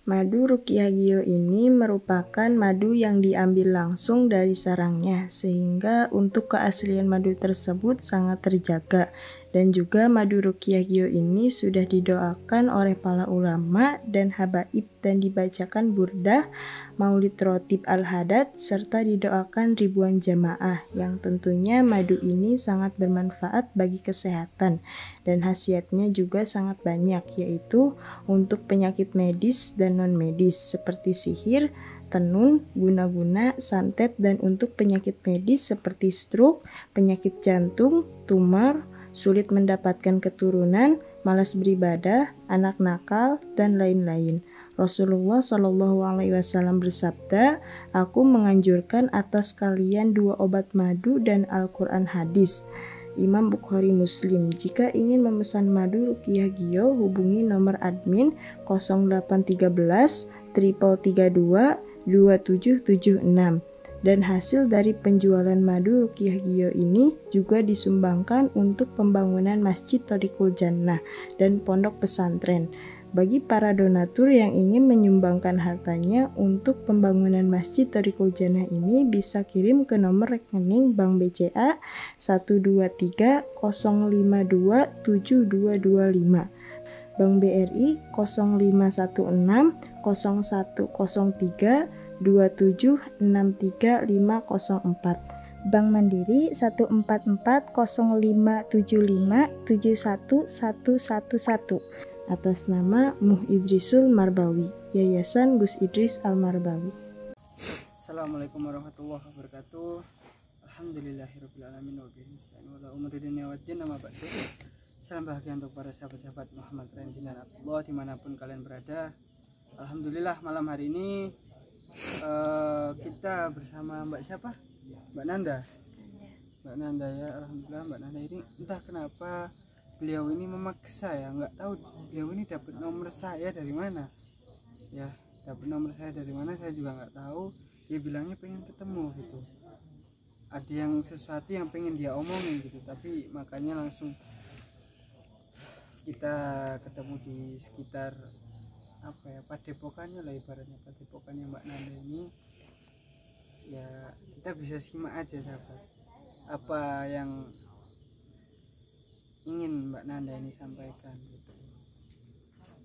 Madu Ruqyah Gio ini merupakan madu yang diambil langsung dari sarangnya, sehingga untuk keaslian madu tersebut sangat terjaga. Dan juga madu Ruqyah Gio ini sudah didoakan oleh para ulama dan habaib dan dibacakan burdah, maulid rotib al-hadad, serta didoakan ribuan jamaah, yang tentunya madu ini sangat bermanfaat bagi kesehatan. Dan khasiatnya juga sangat banyak, yaitu untuk penyakit medis dan non-medis seperti sihir, tenun, guna-guna, santet, dan untuk penyakit medis seperti stroke, penyakit jantung, tumor, sulit mendapatkan keturunan, malas beribadah, anak nakal, dan lain-lain. Rasulullah Shallallahu Alaihi Wasallam bersabda, "Aku menganjurkan atas kalian 2 obat madu dan Al-Quran hadis." Imam Bukhari Muslim. Jika ingin memesan madu Ruqyah Gio, hubungi nomor admin 0813 332 2776. Dan hasil dari penjualan madu Ruqyah Gio ini juga disumbangkan untuk pembangunan Masjid Thoriqul Jannah dan pondok pesantren. Bagi para donatur yang ingin menyumbangkan hartanya untuk pembangunan Masjid Thoriqul Jannah ini bisa kirim ke nomor rekening Bank BCA 123 052 7225, Bank BRI 0516 0103 2763504, Bank Mandiri 1440575711111, atas nama Muh Idrisul Marbawi, Yayasan Gus Idris Al-Marbawi. Assalamualaikum warahmatullahi wabarakatuh. Alhamdulillahirabbil alamin wa bihi nasta'in wa la umuri dunya waddin amma ba'du. Salam bahagia untuk para sahabat-sahabat Muhammad Renzin dan Abdullah dimanapun kalian berada. Alhamdulillah malam hari ini kita bersama Mbak siapa? Mbak Nanda. Mbak Nanda ya, alhamdulillah Mbak Nanda ini entah kenapa beliau ini memaksa ya, nggak tahu beliau ini dapat nomor saya dari mana ya, dapat nomor saya dari mana saya juga nggak tahu. Dia bilangnya pengen ketemu gitu, ada yang sesuatu yang pengen dia omongin gitu, tapi makanya langsung kita ketemu di sekitar apa ya, padepokannya lah ibaratnya, padepokannya Mbak Nanda ini ya. Kita bisa simak aja sahabat apa yang ingin Mbak Nanda ini sampaikan gitu.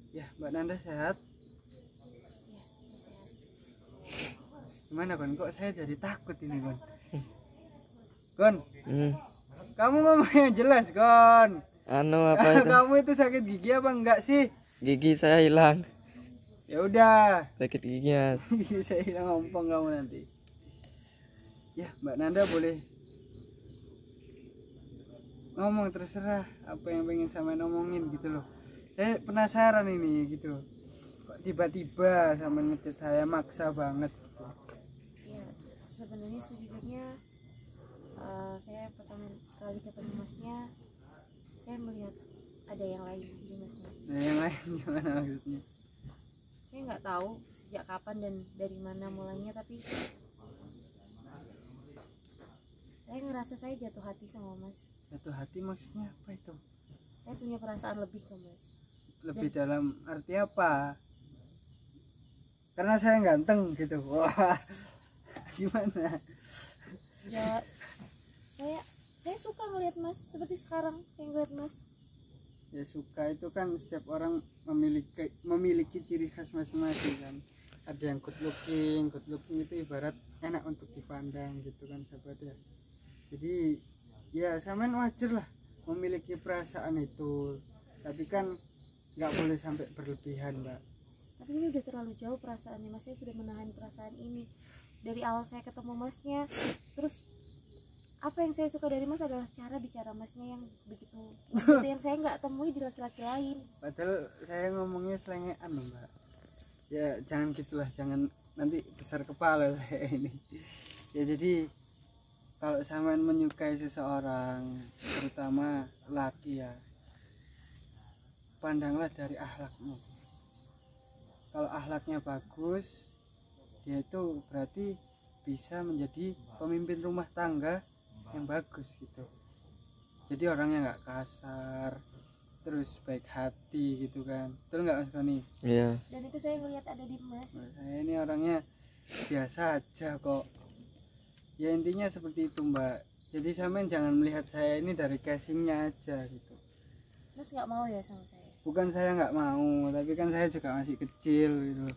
Ya, Mbak Nanda sehat? Ya, sehat. Gimana Gon? Kok saya jadi takut ini Gon? Gon, kamu ngomongnya jelas Gon. Apa itu? Kamu itu sakit gigi apa enggak sih? Gigi saya hilang. Ya udah. Sakit giginya. Gigi saya hilang, ngompong kamu nanti. Ya, Mbak Nanda boleh ngomong, terserah apa yang pengen sama ngomongin gitu loh. Saya penasaran ini gitu, kok tiba-tiba sama ngechat saya maksa banget gitu. Ya, sebenarnya sejujurnya saya pertama kali ketemu masnya, saya melihat ada yang lain di masnya. Nah, yang lain gimana maksudnya? Saya nggak tahu sejak kapan dan dari mana mulainya, tapi saya ngerasa saya jatuh hati sama mas. Jatuh hati maksudnya apa itu? Saya punya perasaan lebih ke mas. Lebih dalam arti apa? Karena saya ganteng gitu. Wah, gimana? Ya, saya suka ngelihat mas seperti sekarang saya ngelihat mas. Ya suka itu kan setiap orang memiliki ciri khas masing-masing kan. Ada yang good looking itu ibarat enak untuk dipandang gitu kan sahabat ya. Jadi ya sampean wajar lah memiliki perasaan itu, tapi kan nggak boleh sampai berlebihan Mbak. Tapi ini udah terlalu jauh perasaannya mas. Saya sudah menahan perasaan ini dari awal saya ketemu masnya. Terus apa yang saya suka dari mas adalah cara bicara masnya yang begitu yang saya nggak temui di laki-laki lain. Padahal saya ngomongnya selengean loh Mbak. Ya jangan gitulah, jangan nanti besar kepala saya ini. Ya jadi kalau sampean menyukai seseorang, terutama laki ya, pandanglah dari akhlaknya. Kalau akhlaknya bagus, dia itu berarti bisa menjadi pemimpin rumah tangga yang bagus gitu. Jadi orangnya nggak kasar, terus baik hati gitu kan, betul nggak Mas Roni? Iya. Dan itu saya ngelihat ada di Mas. Saya ini orangnya biasa aja kok. Ya intinya seperti itu Mbak. Jadi sampean jangan melihat saya ini dari casingnya aja gitu. Mas nggak mau ya sama saya? Bukan saya nggak mau, tapi kan saya juga masih kecil gitu.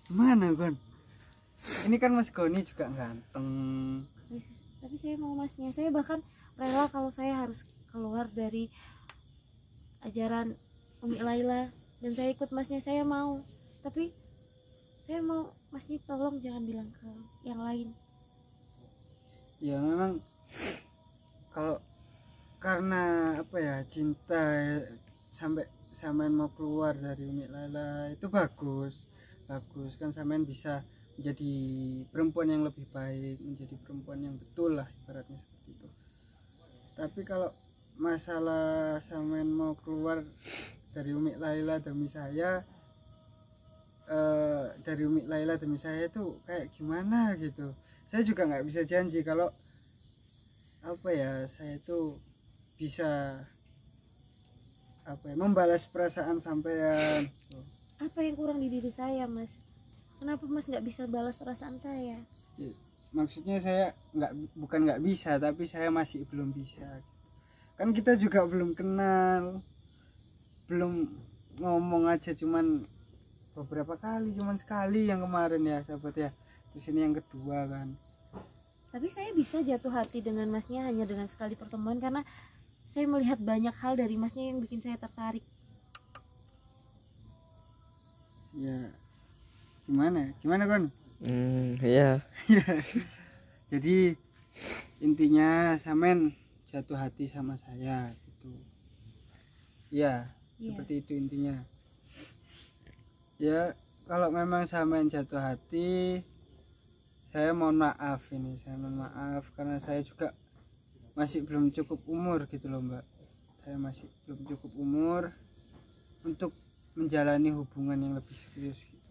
Gimana Gon? Ini kan Mas Goni juga ganteng. Tapi saya mau Masnya. Saya bahkan rela kalau saya harus keluar dari ajaran Umi Laila dan saya ikut Masnya, saya mau. Tapi saya mau Masnya tolong jangan bilang ke yang lain. Ya memang kalau karena apa ya, cinta sampai sampean mau keluar dari Umi Laila itu bagus kan, sampean bisa menjadi perempuan yang lebih baik, menjadi perempuan yang betul lah ibaratnya seperti itu. Tapi kalau masalah sampean mau keluar dari Umi Laila demi saya, dari Umi Laila demi saya itu kayak gimana gitu. Saya juga nggak bisa janji kalau apa ya, saya itu bisa apa ya, membalas perasaan sampean. Apa yang kurang di diri saya, Mas? Kenapa Mas nggak bisa balas perasaan saya? Ya, maksudnya saya bukan nggak bisa, tapi saya masih belum bisa. Kan kita juga belum kenal, belum ngomong aja, cuman beberapa kali, cuman sekali yang kemarin ya sahabat ya. Terus ini yang kedua kan. Tapi saya bisa jatuh hati dengan Masnya hanya dengan sekali pertemuan karena saya melihat banyak hal dari Masnya yang bikin saya tertarik. Ya gimana Kon? Iya. Jadi intinya sampean jatuh hati sama saya gitu. Iya, seperti itu intinya. Ya kalau memang sampean jatuh hati, saya mohon maaf ini, saya mohon maaf karena saya juga masih belum cukup umur gitu loh Mbak. Saya masih belum cukup umur untuk menjalani hubungan yang lebih serius gitu.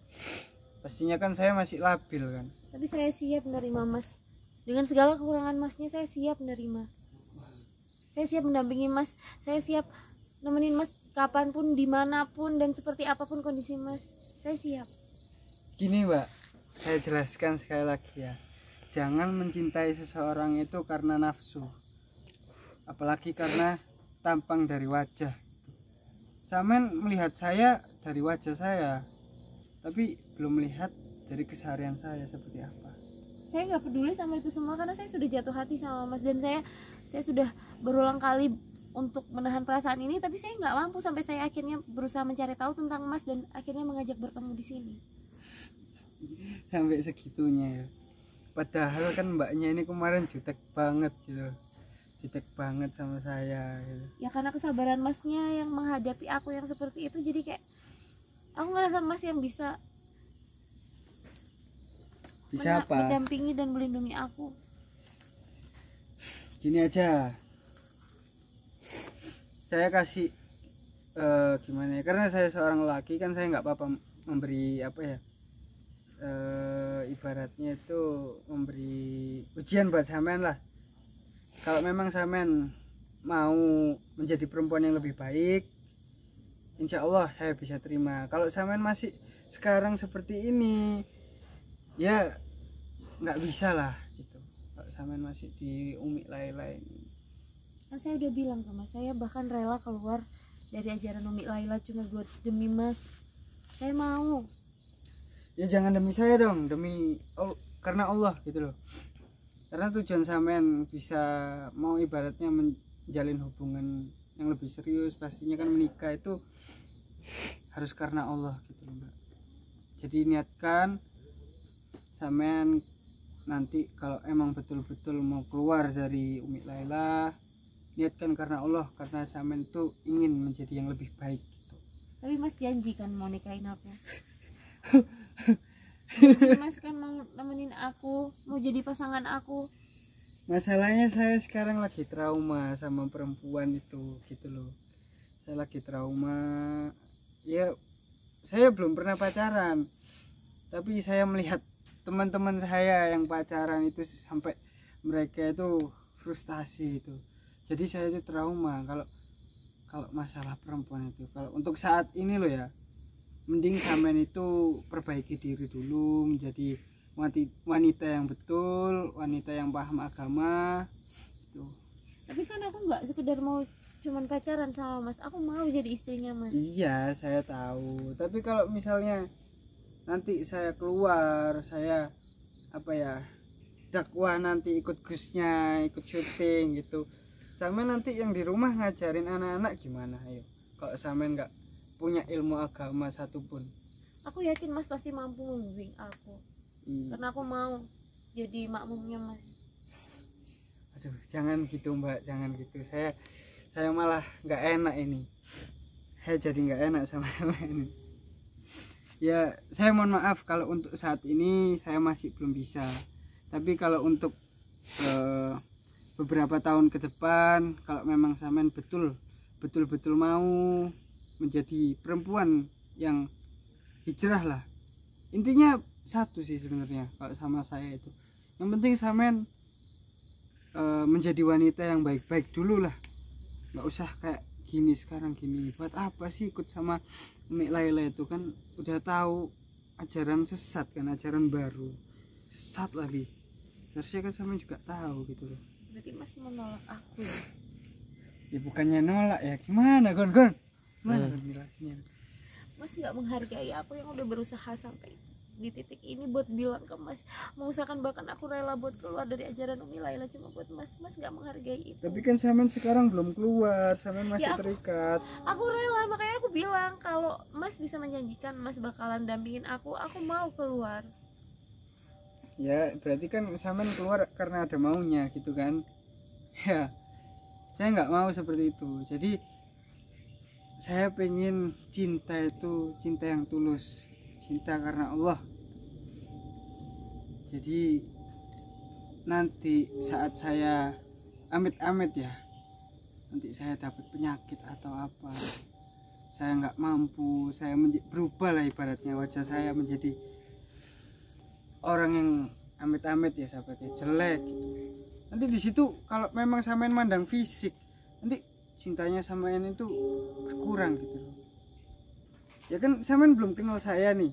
Pastinya kan saya masih labil kan. Tapi saya siap menerima Mas. Dengan segala kekurangan Masnya saya siap menerima. Saya siap mendampingi Mas. Saya siap nemenin Mas kapanpun, dimanapun, dan seperti apapun kondisi Mas. Saya siap. Gini Mbak, saya jelaskan sekali lagi ya. Jangan mencintai seseorang itu karena nafsu, apalagi karena tampang dari wajah. Sampean melihat saya dari wajah saya, tapi belum melihat dari keseharian saya seperti apa. Saya nggak peduli sama itu semua karena saya sudah jatuh hati sama Mas dan saya sudah berulang kali untuk menahan perasaan ini, tapi saya nggak mampu sampai saya akhirnya berusaha mencari tahu tentang Mas dan akhirnya mengajak bertemu di sini. Sampai segitunya ya. Padahal kan mbaknya ini kemarin jutek banget gitu, jutek banget sama saya gitu. Ya karena kesabaran Masnya yang menghadapi aku yang seperti itu, jadi kayak aku ngerasa Mas yang bisa apa? mendampingi dan melindungi aku. Gini aja, saya kasih gimana ya, karena saya seorang laki kan saya nggak apa-apa memberi apa ya, ibaratnya itu memberi ujian buat sampean lah. Kalau memang sampean mau menjadi perempuan yang lebih baik, insya Allah saya bisa terima. Kalau sampean masih sekarang seperti ini, ya nggak bisa lah gitu. Kalau sampean masih di Umi Laila ini. Kan saya udah bilang ke Mas, saya bahkan rela keluar dari ajaran Umi Laila cuma buat demi Mas. Saya mau. Ya jangan demi saya dong, karena Allah gitu loh. Karena tujuan sampean bisa mau ibaratnya menjalin hubungan yang lebih serius, pastinya kan menikah itu harus karena Allah gitu loh Mbak. Jadi niatkan sampean nanti kalau emang betul-betul mau keluar dari Umi Laila, niatkan karena Allah, karena sampean itu ingin menjadi yang lebih baik gitu. Tapi Mas janji kan mau nikahin aku. Mas kan mau nemenin aku, mau jadi pasangan aku. Masalahnya saya sekarang lagi trauma sama perempuan itu gitu loh. Saya lagi trauma. Ya saya belum pernah pacaran, tapi saya melihat teman-teman saya yang pacaran itu sampai mereka itu frustasi itu. Jadi saya itu trauma. Kalau kalau masalah perempuan itu, kalau untuk saat ini loh ya, mending sampean itu perbaiki diri dulu menjadi wanita yang betul, wanita yang paham agama itu. Tapi kan aku nggak sekedar mau cuman pacaran sama Mas, aku mau jadi istrinya Mas. Iya, saya tahu. Tapi kalau misalnya nanti saya keluar, saya apa ya, dakwah nanti ikut gusnya, ikut syuting gitu, sama nanti yang di rumah ngajarin anak-anak gimana? Ayo, kalau sampean nggak punya ilmu agama satupun. Aku yakin Mas pasti mampu membimbing aku, karena aku mau jadi makmumnya Mas. Aduh, jangan gitu Mbak, jangan gitu. Saya malah nggak enak ini. Saya jadi nggak enak sama ini. Ya, saya mohon maaf kalau untuk saat ini saya masih belum bisa. Tapi kalau untuk beberapa tahun ke depan, kalau memang sampean betul-betul mau menjadi perempuan yang hijrah lah. Intinya satu sih sebenarnya kalau sama saya itu. Yang penting sampean menjadi wanita yang baik-baik dulu lah. Nggak usah kayak gini sekarang gini. Buat apa sih ikut sama Umi Laila itu, kan udah tahu ajaran sesat kan, ajaran baru. Sesat lagi. Harusnya kan sampean juga tahu gitu loh. Berarti Mas menolak aku ya? Ya bukannya nolak ya, gimana Gon? Gimana jelasinnya? Mas nggak menghargai aku yang udah berusaha sampai di titik ini buat bilang ke Mas, mengusahakan bahkan aku rela buat keluar dari ajaran Umi Laila cuma buat Mas. Mas nggak menghargai itu. Tapi kan sampean sekarang belum keluar, sampean masih Ya, terikat. Aku rela, makanya aku bilang kalau Mas bisa menjanjikan Mas bakalan dampingin aku mau keluar. Ya berarti kan sampean keluar karena ada maunya gitu kan. Ya, saya nggak mau seperti itu. Jadi saya pengen cinta itu cinta yang tulus, cinta karena Allah. Jadi nanti saat saya amit-amit ya, nanti saya dapat penyakit atau apa, saya nggak mampu, saya berubah lah ibaratnya, wajah saya menjadi orang yang amit-amit ya sahabatnya, jelek gitu. Nanti di situ kalau memang sampean mandang fisik, nanti cintanya sampean itu berkurang gitu loh. Ya kan sampean belum kenal saya nih,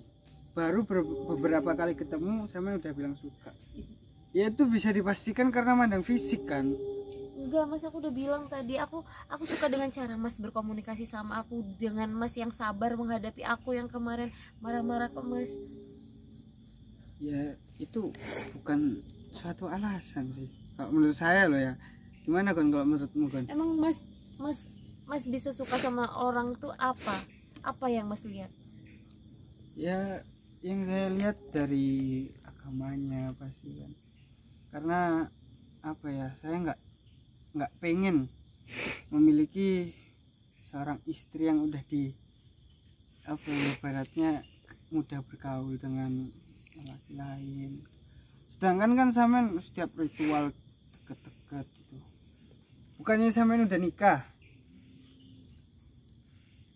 baru beberapa kali ketemu sampean udah bilang suka. Ya itu bisa dipastikan karena mandang fisik kan. Enggak Mas, aku udah bilang tadi aku suka dengan cara Mas berkomunikasi sama aku, dengan Mas yang sabar menghadapi aku yang kemarin marah-marah ke Mas. Ya itu bukan suatu alasan sih kalau menurut saya loh ya. Gimana Gon kalau menurutmu Gon? Emang Mas bisa suka sama orang tuh apa yang Mas lihat? Ya yang saya lihat dari agamanya pasti kan, karena apa ya, saya nggak pengen memiliki seorang istri yang udah di apa ya, ibaratnya mudah bergaul dengan laki lain, sedangkan kan sampean setiap ritual deket-deket gitu. Bukannya sampean udah nikah?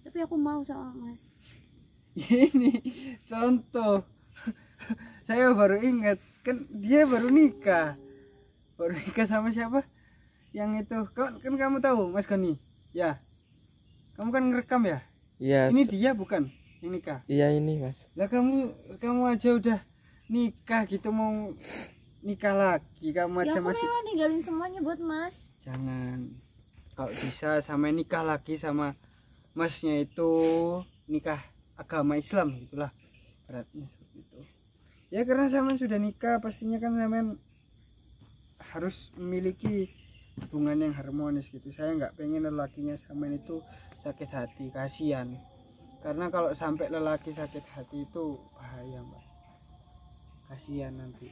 Tapi aku mau sama Mas. Ini contoh. Saya baru ingat kan dia baru nikah sama siapa yang itu kan kamu tahu Mas Goni ya, kamu kan ngerekam ya. Iya. Ini dia bukan yang nikah? Iya ini Mas. Lah kamu aja udah nikah gitu, mau nikah lagi kamu aja Ya aku masih. rela ninggalin semuanya buat Mas. Jangan, kalau bisa sama nikah lagi sama masnya itu nikah agama Islam gitulah beratnya seperti itu ya, karena sampean sudah nikah pastinya kan sampean harus memiliki hubungan yang harmonis gitu. Saya nggak pengen lelakinya sampean itu sakit hati, kasihan, karena kalau sampai lelaki sakit hati itu bahaya Mbak, kasihan nanti.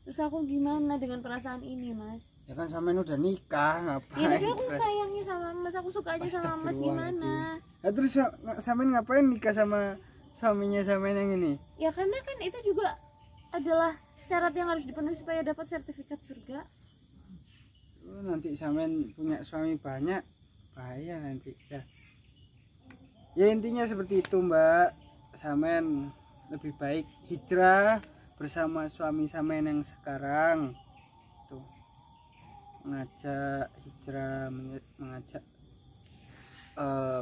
Terus aku gimana dengan perasaan ini Mas? Ya kan sampean udah nikah, ngapain? Ya tapi aku sayangnya sama Mas, aku suka aja sama Mas, gimana? Nah, terus sampean ngapain nikah sama suaminya sampean yang ini? Ya karena kan itu juga adalah syarat yang harus dipenuhi supaya dapat sertifikat surga. Nanti sampean punya suami banyak, bahaya nanti ya. Ya intinya seperti itu Mbak, sampean lebih baik hijrah bersama suami sampean yang sekarang tuh. mengajak hijrah, mengajak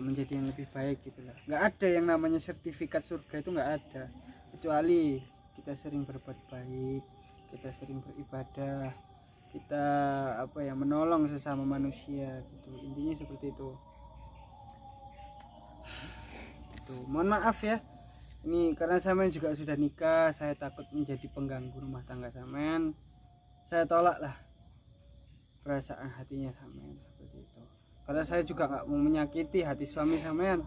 menjadi yang lebih baik gitulah. Nggak ada yang namanya sertifikat surga, itu nggak ada, kecuali kita sering berbuat baik, kita sering beribadah, kita menolong sesama manusia gitu. Intinya seperti itu. Mohon maaf ya, ini karena sampean juga sudah nikah, saya takut menjadi pengganggu rumah tangga sampean. Saya tolak lah perasaan hatinya sampean seperti itu, karena saya juga nggak mau menyakiti hati suami sampean.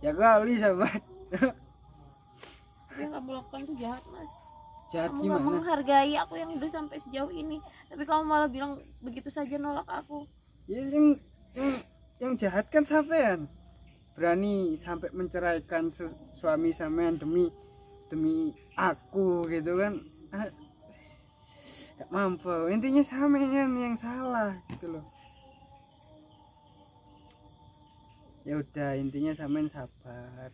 Ya kali sahabat. Yang kamu lakukan itu jahat, Mas. Jahat Kamu nggak gimana? menghargai aku yang udah sampai sejauh ini, tapi kamu malah bilang begitu saja nolak aku. Ya, yang jahat kan sampean, berani sampai menceraikan suami sampean demi aku gitu kan. Gak mampu, intinya sampean yang salah gitu loh. Ya udah, intinya sampean sabar.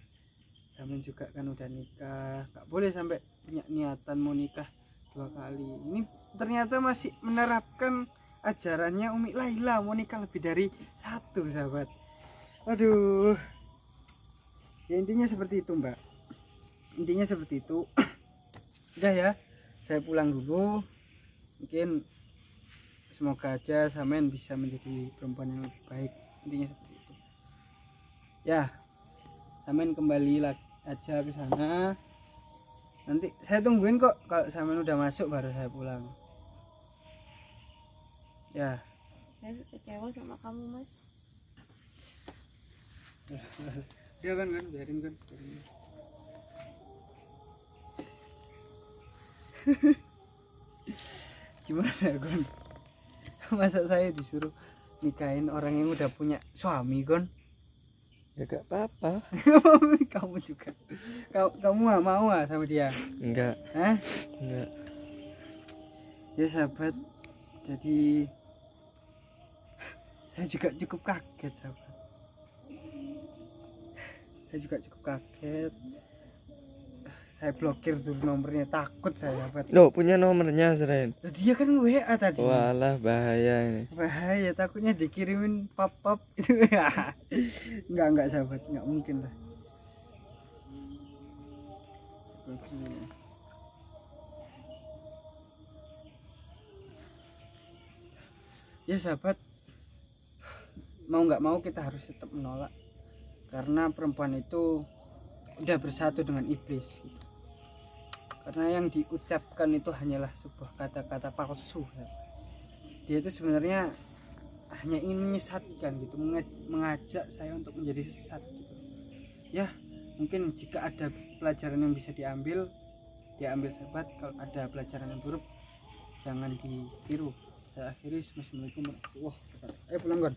Sampean juga kan udah nikah, gak boleh sampai punya niatan mau nikah 2 kali. Ini ternyata masih menerapkan ajarannya Umi Laila, mau nikah lebih dari 1, sahabat. Aduh. Ya intinya seperti itu, Mbak. Intinya seperti itu. Udah ya, saya pulang dulu. Mungkin semoga aja sampean bisa menjadi perempuan yang lebih baik. Intinya seperti itu. Ya, sampean kembali aja ke sana. Nanti saya tungguin kok, kalau sampean udah masuk baru saya pulang. Ya. Saya kecewa sama kamu, Mas. Ya kan, biarin kan. Gimana Gon? Masa saya disuruh nikahin orang yang udah punya suami, Gon? Ya gak apa-apa. Kamu juga. Kamu gak mau sama dia? Enggak. Hah? Enggak. Ya sahabat, jadi saya juga cukup kaget, sahabat. Saya juga cukup kaget. Saya blokir dulu nomornya, takut saya, sahabat. Loh, punya nomornya serain. Dia kan WA tadi. Walah, bahaya ini. Bahaya, takutnya dikirimin pop-pop itu. Enggak sahabat, enggak mungkin lah. Ya sahabat, mau nggak mau kita harus tetap menolak, karena perempuan itu udah bersatu dengan iblis gitu. Karena yang diucapkan itu hanyalah sebuah kata-kata palsu ya. Dia itu sebenarnya hanya ingin menyesatkan gitu, mengajak saya untuk menjadi sesat gitu. Ya mungkin jika ada pelajaran yang bisa diambil, diambil sahabat. Kalau ada pelajaran yang buruk, jangan ditiru. Saya akhiri. Assalamualaikum warahmatullahi wabarakatuh. Ayo pulang, Gon.